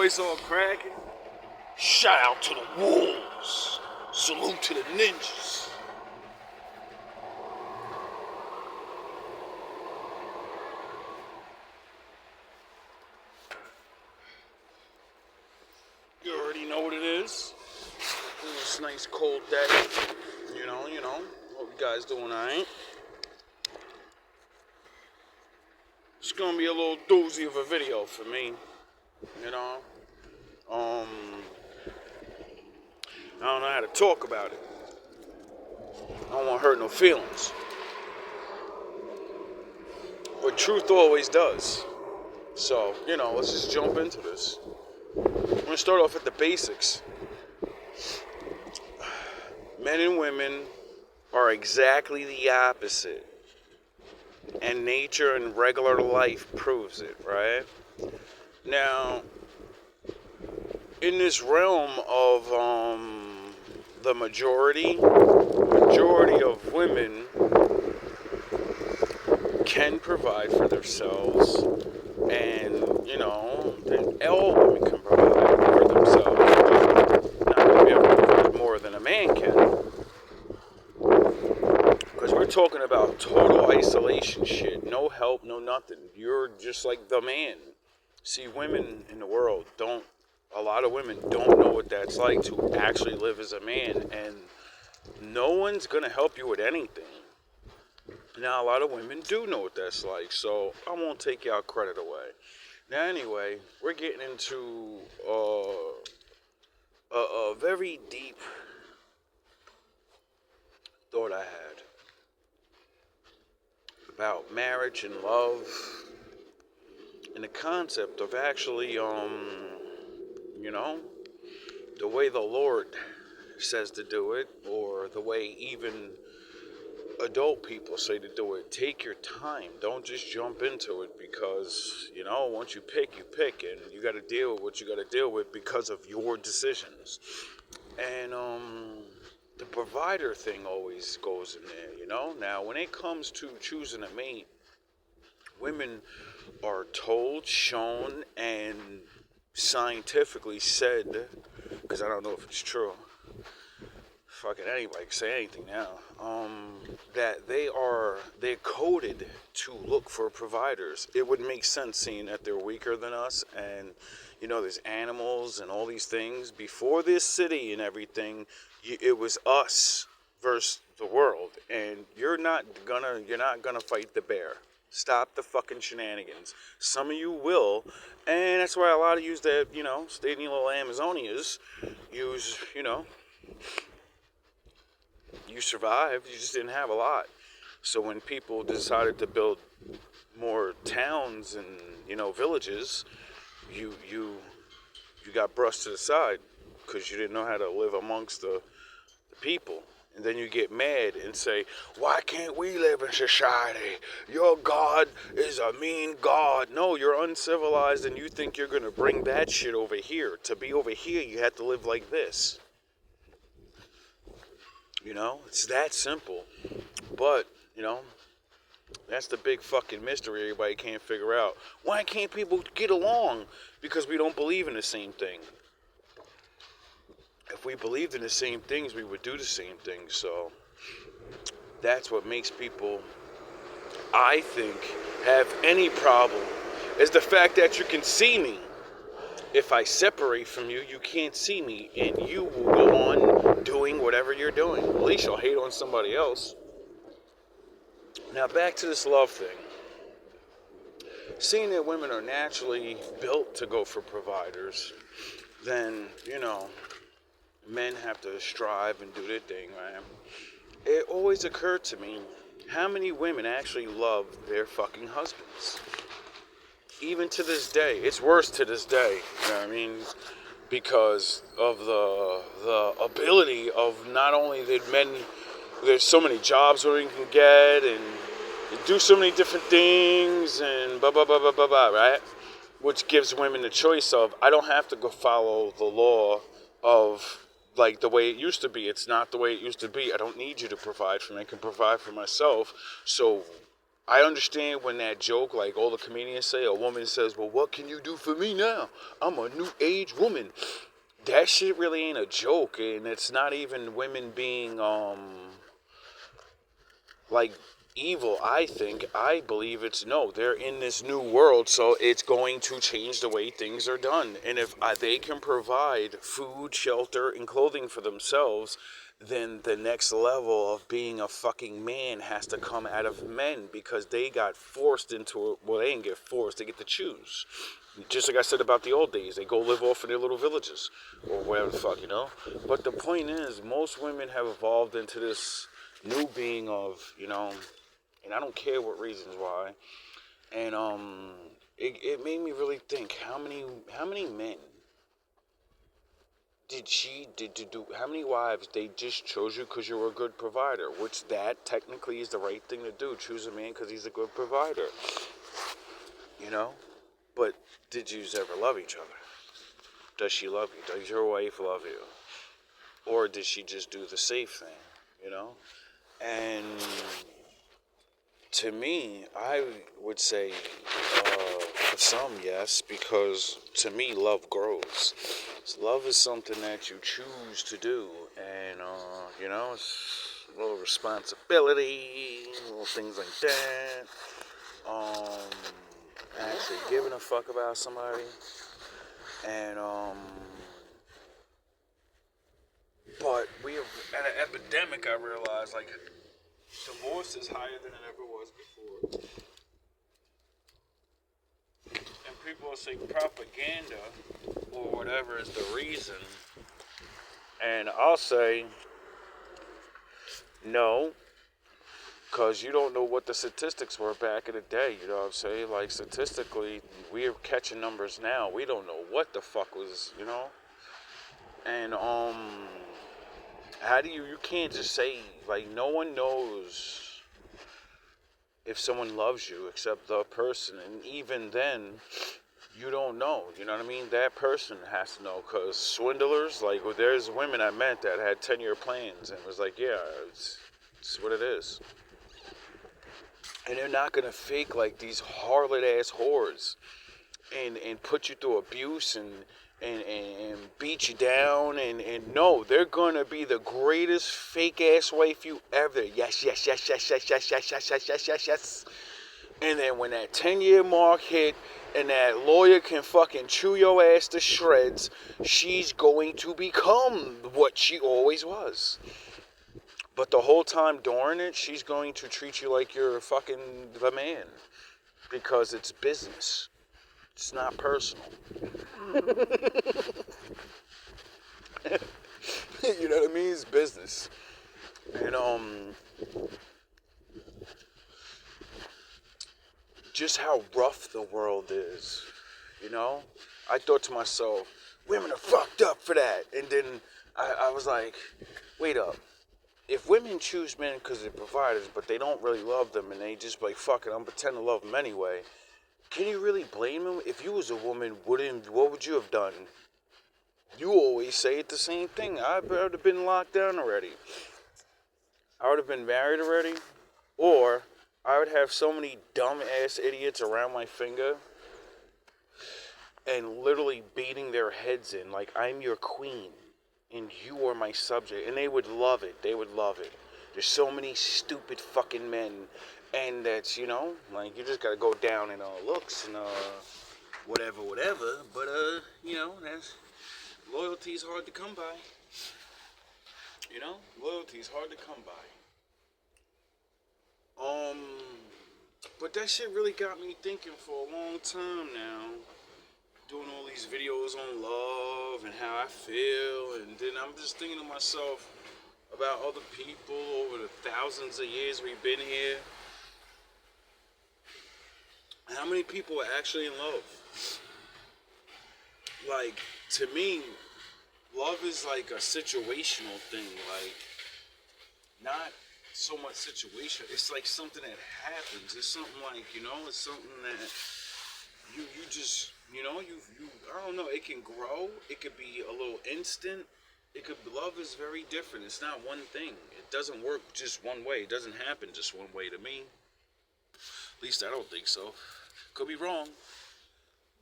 voice all cracking. Shout out to the wolves. Salute to the ninjas. You already know what it is. This nice cold day. You know. Hope you guys doing alright. It's gonna be a little doozy of a video for me. You know. I don't know how to talk about it. I don't want to hurt no feelings. But truth always does. So, let's just jump into this. I'm going to start off at the basics. Men and women are exactly the opposite. And nature and regular life proves it, right? Now, in this realm of the majority of women can provide for themselves, and all women can provide for themselves. Not going to be able to provide more than a man can, because we're talking about total isolation shit. No help, no nothing. You're just like the man. See, women in the world a lot of women don't know what that's like to actually live as a man, and no one's going to help you with anything. Now, a lot of women do know what that's like, so I won't take y'all credit away. Now, anyway, we're getting into a very deep thought I had about marriage and love, and the concept of actually, the way the Lord says to do it, or the way even adult people say to do it. Take your time. Don't just jump into it, because, once you pick, and you got to deal with what you got to deal with because of your decisions. And the provider thing always goes in there, Now, when it comes to choosing a mate, women are told, shown, and scientifically said, because I don't know if it's true, fucking anybody can say anything now, that they're coded to look for providers. It would make sense, seeing that they're weaker than us, and there's animals and all these things. Before this city and everything, it was us versus the world, and you're not gonna fight the bear. Stop the fucking shenanigans. Some of you will, and that's why a lot of you that, stayed in your little Amazonias, you survived, you just didn't have a lot. So when people decided to build more towns and, villages, you got brushed to the side because you didn't know how to live amongst the people. And then you get mad and say, why can't we live in society? Your God is a mean God. No, you're uncivilized, and you think you're going to bring that shit over here. To be over here, you have to live like this. It's that simple. But, that's the big fucking mystery everybody can't figure out. Why can't people get along? Because we don't believe in the same thing. If we believed in the same things, we would do the same things. So that's what makes people, I think, have any problem, is the fact that you can see me. If I separate from you, you can't see me, and you will go on doing whatever you're doing. At least you'll hate on somebody else. Now, back to this love thing. Seeing that women are naturally built to go for providers, then, men have to strive and do their thing, right? It always occurred to me, how many women actually love their fucking husbands? Even to this day. It's worse to this day, you know what I mean? Because of the ability of not only that men, there's so many jobs women can get, and do so many different things, and blah, blah, blah, blah, blah, blah, right? Which gives women the choice of, I don't have to go follow the law of, like, the way it used to be. It's not the way it used to be. I don't need you to provide for me. I can provide for myself. So I understand when that joke, like all the comedians say, a woman says, well, what can you do for me now? I'm a new age woman. That shit really ain't a joke, and it's not even women being, like, evil. I believe it's no, they're in this new world, so it's going to change the way things are done. And if they can provide food, shelter, and clothing for themselves, then the next level of being a fucking man has to come out of men, because they got forced into it. Well, they didn't get forced, they get to choose. Just like I said about the old days, they go live off in their little villages or whatever the fuck, But the point is, most women have evolved into this new being of, and I don't care what reasons why. And it made me really think, how many men how many wives they just chose you because you were a good provider, which that technically is the right thing to do. Choose a man because he's a good provider, But did you ever love each other? Does she love you? Does your wife love you? Or did she just do the safe thing, And to me, I would say, for some, yes, because to me, love grows. Love is something that you choose to do, and, it's a little responsibility, little things like that. Actually giving a fuck about somebody, and, but we have, at an epidemic, I realized, like, divorce is higher than it ever was before. And people will say propaganda or whatever is the reason. And I'll say, no, because you don't know what the statistics were back in the day, you know what I'm saying? Like, statistically, we're catching numbers now. We don't know what the fuck was, And, how do you can't just say, like, no one knows if someone loves you except the person, and even then, you don't know, you know what I mean? That person has to know, because swindlers, like, well, there's women I met that had 10-year plans, and it was like, yeah, it's what it is. And they're not going to fake, like, these harlot-ass whores, and put you through abuse, and beat you down, and no, they're gonna be the greatest fake ass wife you ever. Yes, yes, yes, yes, yes, yes, yes, yes, yes, yes, yes, yes. And then when that 10-year mark hit, and that lawyer can fucking chew your ass to shreds, she's going to become what she always was. But the whole time during it, she's going to treat you like you're fucking the man, because it's business. It's not personal. You know what I mean? It's business. And just how rough the world is, I thought to myself, women are fucked up for that. And then I was like, wait up. If women choose men because they're providers, but they don't really love them, and they just like, fuck it, I'm pretending to love them anyway, can you really blame them? If you was a woman, what would you have done? You always say it the same thing. I would have been locked down already. I would have been married already. Or I would have so many dumb-ass idiots around my finger and literally beating their heads in like, I'm your queen and you are my subject. And they would love it. They would love it. There's so many stupid fucking men. And that's, like, you just gotta go down in looks and whatever. But, that's... Loyalty's hard to come by. Loyalty's hard to come by. But that shit really got me thinking for a long time now. Doing all these videos on love and how I feel, and then I'm just thinking to myself about other people over the thousands of years we've been here. How many people are actually in love? Like, to me, love is like a situational thing. Like, not so much situation. It's like something that happens. It's something like, it's something that you just, you I don't know, it can grow. It could be a little instant. Love is very different. It's not one thing. It doesn't work just one way. It doesn't happen just one way to me. At least I don't think so. Could be wrong.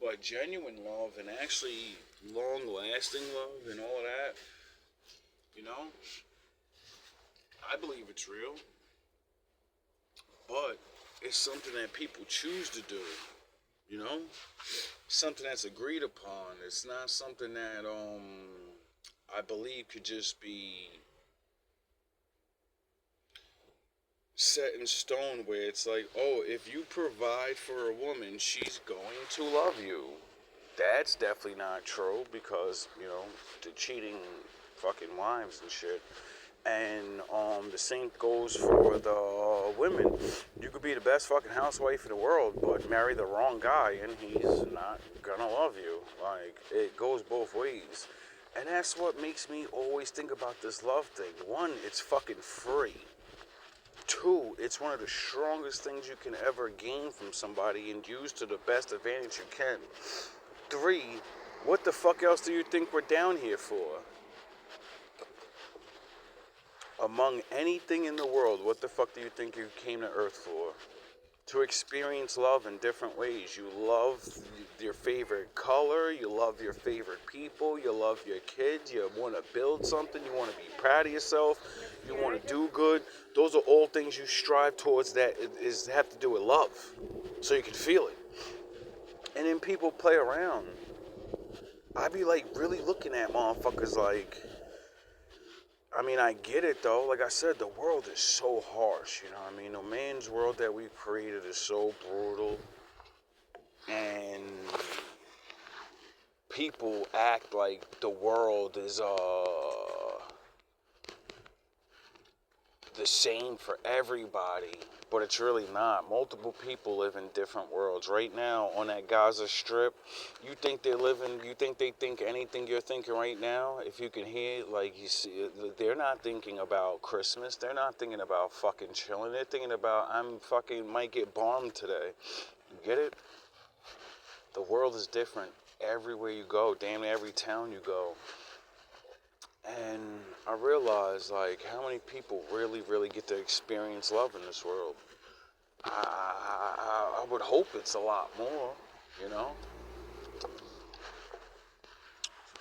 But genuine love and actually long lasting love and all of that, you know, I believe it's real. But it's something that people choose to do, you know? Something that's agreed upon. It's not something that I believe could just be set in stone where it's like, oh, if you provide for a woman, she's going to love you. That's definitely not true because, the cheating fucking wives and shit. And the same goes for the women. You could be the best fucking housewife in the world, but marry the wrong guy and he's not gonna love you. Like, it goes both ways. And that's what makes me always think about this love thing. One, it's fucking free. Two, it's one of the strongest things you can ever gain from somebody and use to the best advantage you can. Three, what the fuck else do you think we're down here for? Among anything in the world, what the fuck do you think you came to Earth for? To experience love in different ways. You love your favorite color, you love your favorite people, you love your kids, you want to build something, you want to be proud of yourself, you want to do good. Those are all things you strive towards that have to do with love. So you can feel it. And then people play around. I be like really looking at motherfuckers like, I get it though. Like I said, the world is so harsh, The man's world that we've created is so brutal. And people act like the world is the same for everybody, but it's really not. Multiple people live in different worlds. Right now, on that Gaza Strip, you think they think anything you're thinking right now? If you can hear, like, you see, they're not thinking about Christmas. They're not thinking about fucking chilling. They're thinking about, might get bombed today. You get it? The world is different everywhere you go, damn near every town you go. And I realized, like, how many people really, really get to experience love in this world. I would hope it's a lot more,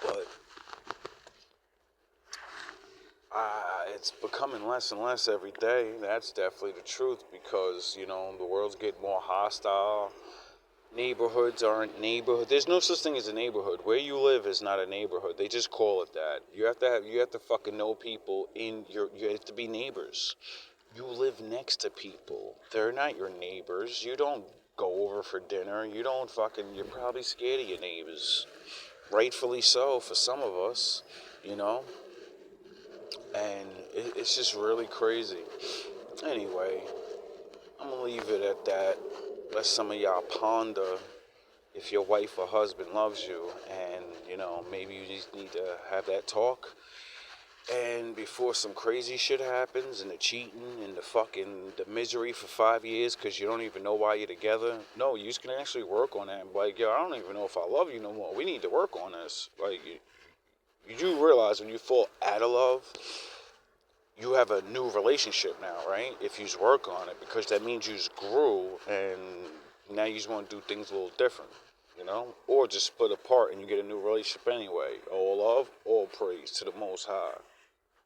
But it's becoming less and less every day. That's definitely the truth because, the world's getting more hostile. Neighborhoods aren't neighborhood. There's no such thing as a neighborhood. Where you live is not a neighborhood. They just call it that. You have to fucking know people you have to be neighbors. You live next to people. They're not your neighbors. You don't go over for dinner. You're probably scared of your neighbors. Rightfully so for some of us, And it's just really crazy. Anyway, I'm gonna leave it at that. Let some of y'all ponder if your wife or husband loves you, and maybe you just need to have that talk. And before some crazy shit happens, and the cheating, and the misery for 5 years because you don't even know why you're together. No, you can actually work on that. And be like, yo, I don't even know if I love you no more. We need to work on this. Like, you do realize when you fall out of love, you have a new relationship now, right? If you just work on it, because that means you just grew, and now you just want to do things a little different, or just split apart and you get a new relationship anyway. All love, all praise to the Most High.